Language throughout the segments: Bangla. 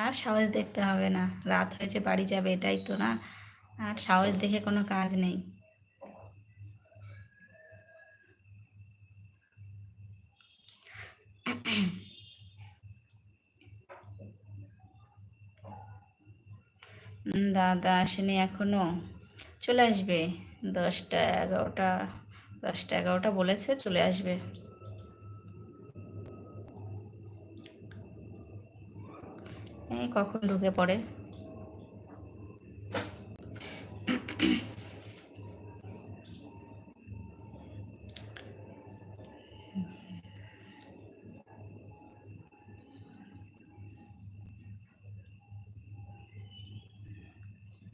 আর সাহস দেখতে হবে না, রাত হয়েছে বাড়ি যাবে এটাই তো না। আর সাহস দেখে কোনো কাজ নেই। দাদা আসেনি এখনো, চলে আসবে 10টা 11টা, 10টা 11টা বলেছে, চলে আসবে। এই কখন ঢুকে পড়ে।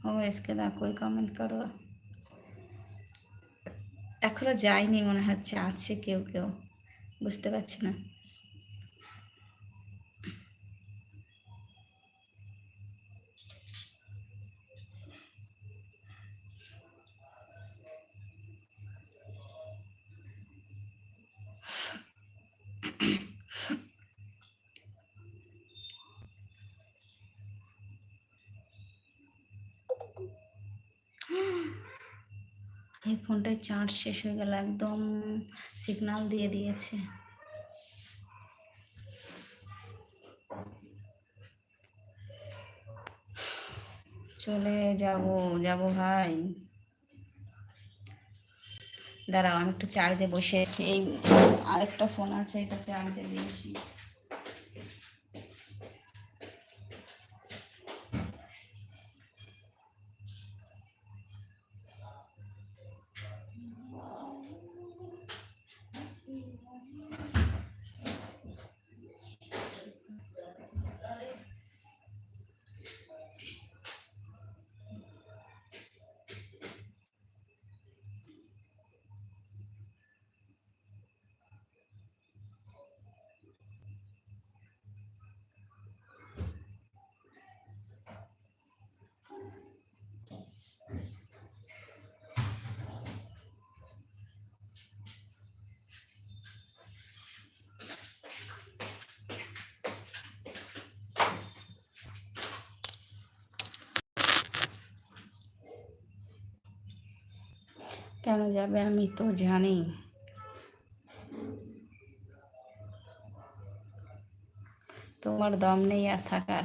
ও এসকে দা কই কমেন্ট করো। এখনো যায়নি মনে হচ্ছে, আছে কেউ কেউ, বুঝতে পারছি না। এই ফোনটায় চার্জ শেষ হয়ে গেল একদম, সিগন্যাল দিয়ে দিয়েছে। চলে যাব, যাব ভাই। দাঁড়াও আমি একটু চার্জে বসে আছি, এই আরেকটা ফোন আছে এটা চার্জে দিয়েছি। কেন যাবে আমি তো জানি। তোমার দম নেই আর থাকার।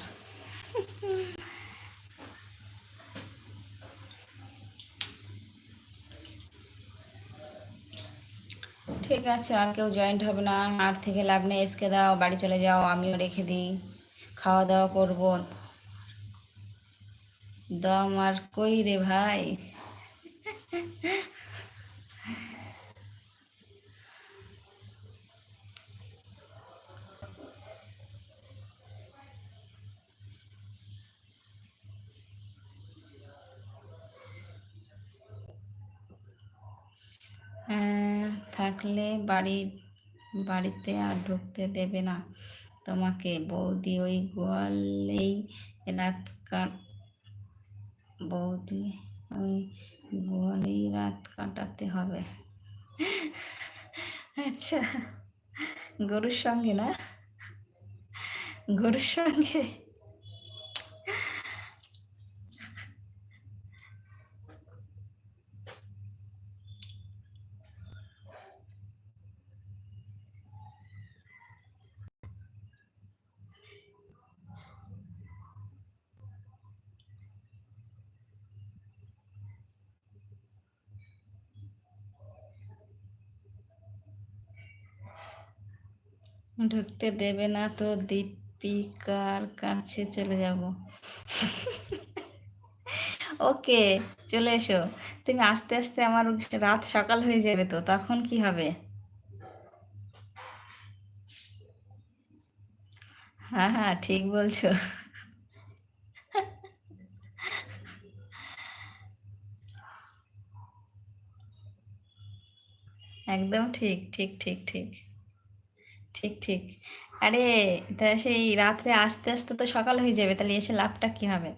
ঠিক আছে, আর কেউ জয়েন্ট হবে না, আর থেকে লাভ নেই, এসকে দাও, বাড়ি চলে যাও, আমিও রেখে দিই, খাওয়া দাওয়া করবো। দম আর কই রে ভাই। হ্যাঁ, থাকলে বাড়িতে আর ঢুকতে দেবে না তোমাকে বৌদি, ওই গোয়ালেই রাত কাট বৌদি, ওই গোয়ালেই রাত কাটাতে হবে। আচ্ছা, গরুর সঙ্গে না, গরুর সঙ্গে। ঢুকতে দেবে না তো দীপিকার কাছে চলে যাব। ওকে, চলে এসো। তুমি আস্তে আস্তে আমার রাত সকাল হয়ে যাবে, তো তখন কি হবে? হ্যাঁ হ্যাঁ, ঠিক বলছো। একদম ঠিক ঠিক ঠিক ঠিক ঠিক ঠিক। আরে, তা সেই রাত্রে আস্তে আস্তে তো সকাল হয়ে যাবে, তাহলে এসে লাভটা কি হবে?